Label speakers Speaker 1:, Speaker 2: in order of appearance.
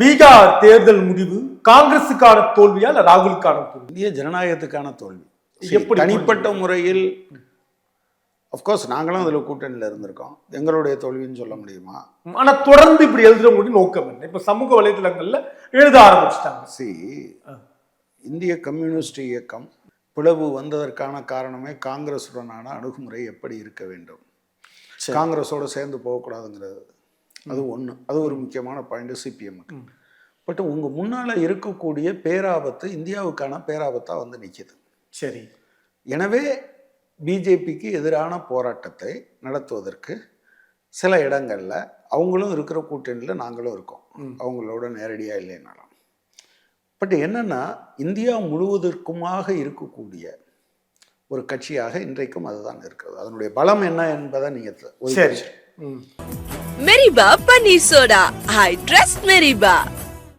Speaker 1: பீகார் தேர்தல் முடிவு காங்கிரசுக்கான தோல்வியா இல்ல ராகுலுக்கான தோல்வி?
Speaker 2: இந்திய ஜனநாயகத்துக்கான தோல்வி.
Speaker 1: எப்படி
Speaker 2: தனிப்பட்ட முறையில் அப்கோர்ஸ் நாங்களும் அதில் கூட்டணியில் இருந்திருக்கோம். எங்களுடைய தோல்வின்னு சொல்ல முடியுமா?
Speaker 1: ஆனா தொடர்ந்து இப்படி எழுதுறவங்களுடைய நோக்கம் என்ன? இப்ப சமூக வலைதளங்கள்ல எழுத ஆரம்பிச்சிட்டாங்க.
Speaker 2: இந்திய கம்யூனிஸ்ட் இயக்கம் பிளவு வந்ததற்கான காரணமே காங்கிரசுடனான அணுகுமுறை எப்படி இருக்க வேண்டும், காங்கிரஸோட சேர்ந்து போகக்கூடாதுங்கிறது. அது ஒன்று, அது ஒரு முக்கியமான பாயிண்ட் சிபிஎம்முக்கு. பட் உங்கள் முன்னால் இருக்கக்கூடிய பேராபத்து இந்தியாவுக்கான பேராபத்தாக வந்து நிற்கிது.
Speaker 1: சரி,
Speaker 2: எனவே பிஜேபிக்கு எதிரான போராட்டத்தை நடத்துவதற்கு சில இடங்களில் அவங்களும் இருக்கிற கூட்டணியில் நாங்களும் இருக்கோம், அவங்களோட நேரடியாக இல்லைனாலும். பட் என்னென்னா இந்தியா முழுவதற்குமாக இருக்கக்கூடிய ஒரு கட்சியாக இன்றைக்கும் அதுதான் இருக்கிறது. அதனுடைய பலம் என்ன என்பதை நீங்கள்
Speaker 3: மெரிபா பன்னீர் சோடா, ஐ ட்ரஸ்ட் மெரிபா.